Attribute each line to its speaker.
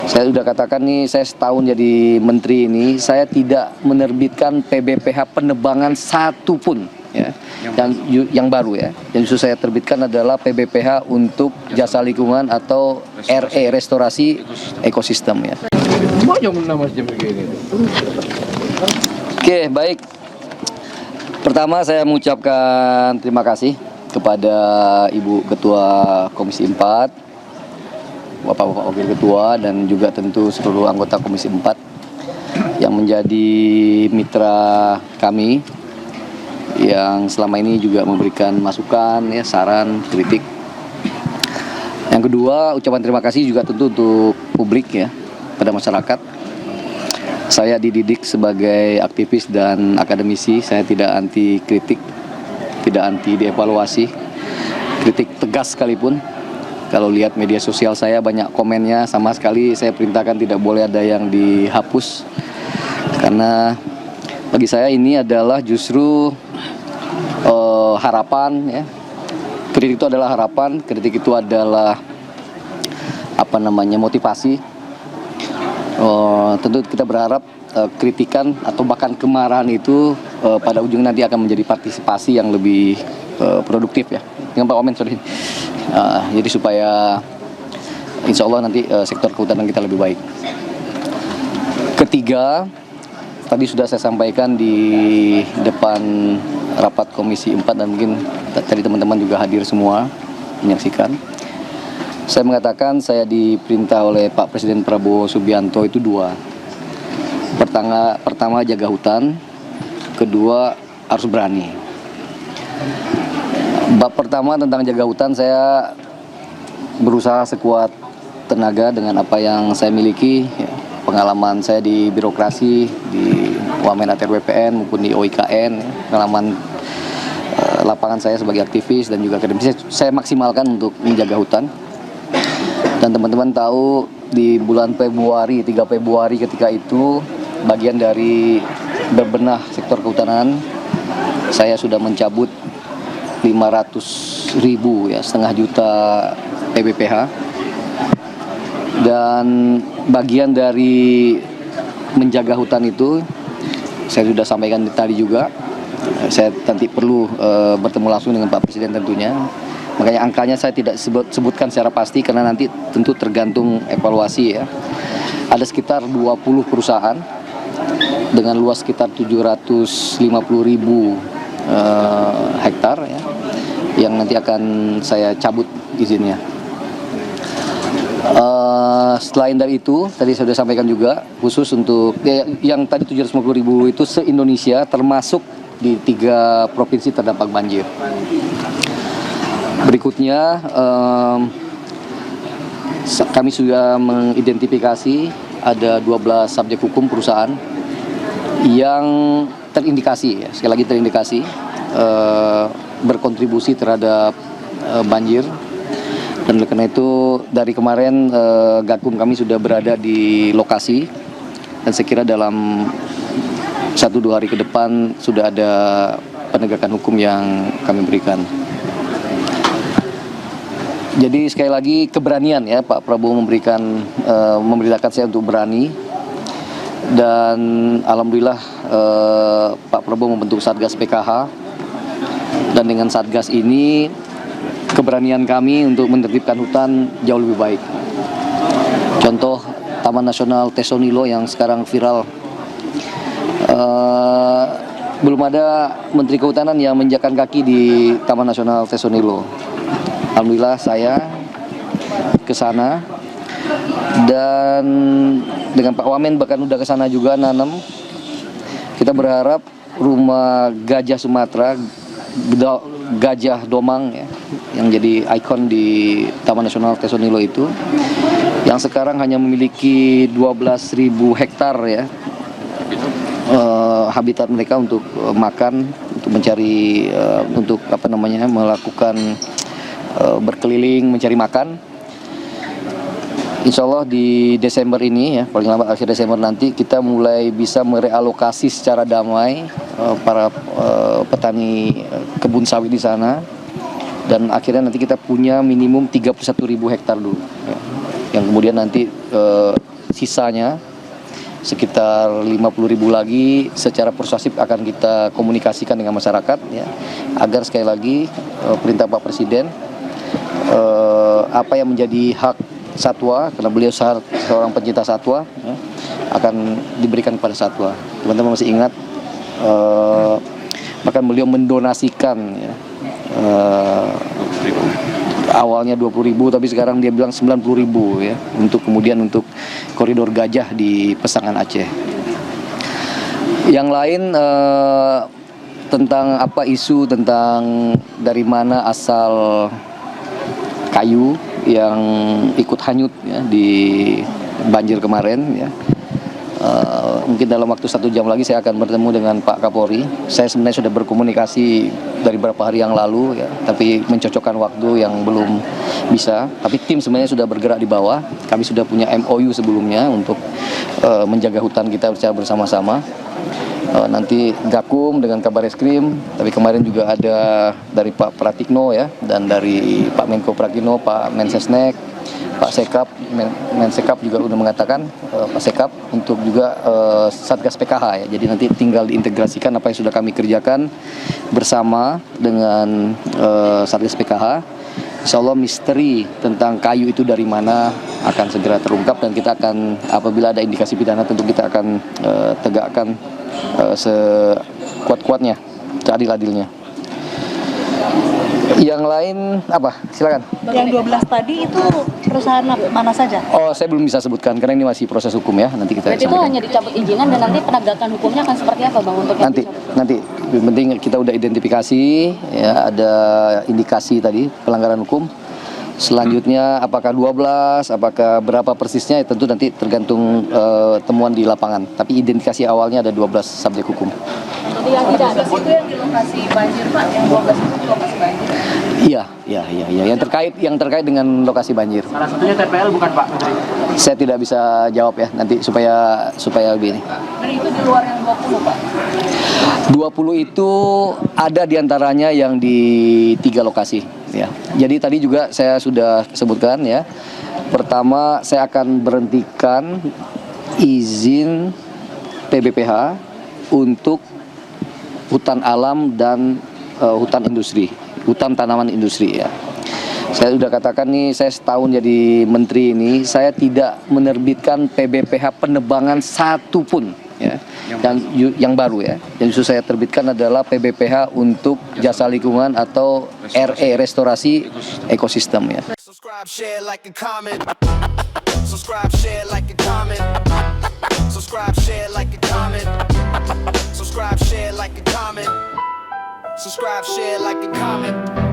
Speaker 1: Saya sudah katakan nih, saya setahun jadi menteri ini, saya tidak menerbitkan PBPH penebangan satu pun, ya, yang baru ya. Yang justru saya terbitkan adalah PBPH untuk jasa lingkungan atau restorasi ekosistem ya. Oke, baik. Pertama saya mengucapkan terima kasih kepada Ibu Ketua Komisi 4, Bapak-Bapak Wakil Ketua, dan juga tentu seluruh anggota Komisi 4 yang menjadi mitra kami, yang selama ini juga memberikan masukan, ya, saran, kritik. Yang kedua, ucapan terima kasih juga tentu untuk publik ya, pada masyarakat. Saya dididik sebagai aktivis dan akademisi, saya tidak anti kritik, tidak anti dievaluasi, kritik tegas sekalipun. Kalau lihat media sosial saya banyak komennya, sama sekali saya perintahkan tidak boleh ada yang dihapus. Karena bagi saya ini adalah justru harapan ya. Kritik itu adalah harapan, kritik itu adalah motivasi. Tentu kita berharap kritikan atau bahkan kemarahan itu pada ujungnya nanti akan menjadi partisipasi yang lebih produktif ya. Dengan Pak Wamen sorry. Jadi supaya insya Allah nanti sektor kehutanan kita lebih baik. Ketiga, tadi sudah saya sampaikan di depan rapat Komisi 4 dan mungkin tadi teman-teman juga hadir semua menyaksikan. Saya mengatakan saya diperintah oleh Pak Presiden Prabowo Subianto itu dua. Pertama jaga hutan, kedua harus berani. Bab pertama tentang jaga hutan, saya berusaha sekuat tenaga dengan apa yang saya miliki, ya, pengalaman saya di birokrasi, di Wamen ATR BPN maupun di OIKN, ya, pengalaman lapangan saya sebagai aktivis dan juga akademisi, saya maksimalkan untuk menjaga hutan. Dan teman-teman tahu di bulan Februari, 3 Februari ketika itu, bagian dari berbenah sektor kehutanan, saya sudah mencabut 500.000 ya, setengah juta PBPH. Dan bagian dari menjaga hutan itu saya sudah sampaikan tadi juga, saya nanti perlu bertemu langsung dengan Pak Presiden tentunya. Makanya angkanya saya tidak sebutkan secara pasti karena nanti tentu tergantung evaluasi ya. Ada sekitar 20 perusahaan dengan luas sekitar 750.000 hektar ya, yang nanti akan saya cabut izinnya. Selain dari itu, tadi saya sudah sampaikan juga khusus untuk yang tadi 750.000 itu se-Indonesia, termasuk di 3 provinsi terdampak banjir. Berikutnya kami sudah mengidentifikasi ada 12 subjek hukum perusahaan yang terindikasi, ya, sekali lagi terindikasi berkontribusi terhadap banjir. Dan oleh karena itu dari kemarin Gakum kami sudah berada di lokasi, dan saya kira dalam 1-2 hari ke depan sudah ada penegakan hukum yang kami berikan. Jadi sekali lagi keberanian ya, Pak Prabowo memerintahkan saya untuk berani. Dan alhamdulillah Pak Prabowo membentuk Satgas PKH, dan dengan Satgas ini keberanian kami untuk menertibkan hutan jauh lebih baik. Contoh Taman Nasional Tesonilo yang sekarang viral, belum ada Menteri Kehutanan yang menginjakkan kaki di Taman Nasional Tesonilo. Alhamdulillah saya ke sana, dan dengan Pak Wamen bahkan udah ke sana juga nanam. Kita berharap rumah gajah Sumatera, gajah domang ya, yang jadi ikon di Taman Nasional Tesonilo itu, yang sekarang hanya memiliki 12.000 hektar ya, habitat mereka untuk makan, untuk mencari, untuk melakukan berkeliling mencari makan. Insya Allah di Desember ini ya, paling lambat akhir Desember nanti kita mulai bisa merealokasi secara damai para petani kebun sawit di sana, dan akhirnya nanti kita punya minimum 31.000 hektar dulu ya, yang kemudian nanti sisanya sekitar 50.000 lagi secara persuasif akan kita komunikasikan dengan masyarakat ya, agar sekali lagi perintah Pak Presiden apa yang menjadi hak satwa, karena beliau seorang pencinta satwa ya, akan diberikan kepada satwa. Teman-teman masih ingat bahkan beliau mendonasikan ya, awalnya 20.000 tapi sekarang dia bilang 90.000 ya, untuk kemudian untuk koridor gajah di Pesangan Aceh. Yang lain tentang apa isu tentang dari mana asal kayu yang ikut hanyut ya, di banjir kemarin ya. Mungkin dalam waktu 1 jam lagi saya akan bertemu dengan Pak Kapolri. Saya sebenarnya sudah berkomunikasi dari beberapa hari yang lalu ya, tapi mencocokkan waktu yang belum bisa. Tapi tim sebenarnya sudah bergerak di bawah. Kami sudah punya MOU sebelumnya untuk menjaga hutan kita secara bersama-sama. Nanti Gakum dengan Kabar Eskrim, tapi kemarin juga ada dari Pak Pratikno ya, dan dari Pak Menko Pratikno, Pak Mensesnek, Pak Sekap, Mensekap juga udah mengatakan Pak Sekap untuk juga Satgas PKH ya. Jadi nanti tinggal diintegrasikan apa yang sudah kami kerjakan bersama dengan Satgas PKH. Insya Allah misteri tentang kayu itu dari mana akan segera terungkap, dan kita akan apabila ada indikasi pidana tentu kita akan tegakkan sekuat-kuatnya, seadil-adilnya. Yang lain apa? Silakan.
Speaker 2: Yang 12 tadi itu perusahaan mana saja?
Speaker 1: Oh, saya belum bisa sebutkan karena ini masih proses hukum ya. Nanti kita
Speaker 3: Berarti itu hanya dicabut izinan dan nanti penegakan hukumnya akan seperti apa Bang untuk
Speaker 1: nanti yang penting kita udah identifikasi ya, ada indikasi tadi pelanggaran hukum. Selanjutnya apakah 12, apakah berapa persisnya ya tentu nanti tergantung temuan di lapangan. Tapi identifikasi awalnya ada 12 subjek hukum.
Speaker 3: Jadi yang tidak ada itu yang di lokasi banjir Pak, yang 12 itu di lokasi banjir.
Speaker 1: Iya, yang terkait dengan lokasi banjir.
Speaker 4: Salah satunya TPL bukan Pak Menteri?
Speaker 1: Saya tidak bisa jawab ya nanti supaya lebih ini.
Speaker 3: Dan itu di luar yang 20 Pak?
Speaker 1: 20 itu ada diantaranya yang di 3 lokasi ya. Jadi tadi juga saya sudah sebutkan ya. Pertama saya akan berhentikan izin PBPH untuk hutan alam dan hutan industri, hutan tanaman industri ya. Saya sudah katakan nih, saya setahun jadi menteri ini, saya tidak menerbitkan PBPH penebangan satupun ya, yang baru ya. Yang justru saya terbitkan adalah PBPH untuk jasa lingkungan atau restorasi ekosistem ya.
Speaker 5: Subscribe, share, like, and comment. Subscribe, share, like, and comment. Subscribe, share, like, and comment. Subscribe, share, like, and comment. Subscribe, share, like, and comment.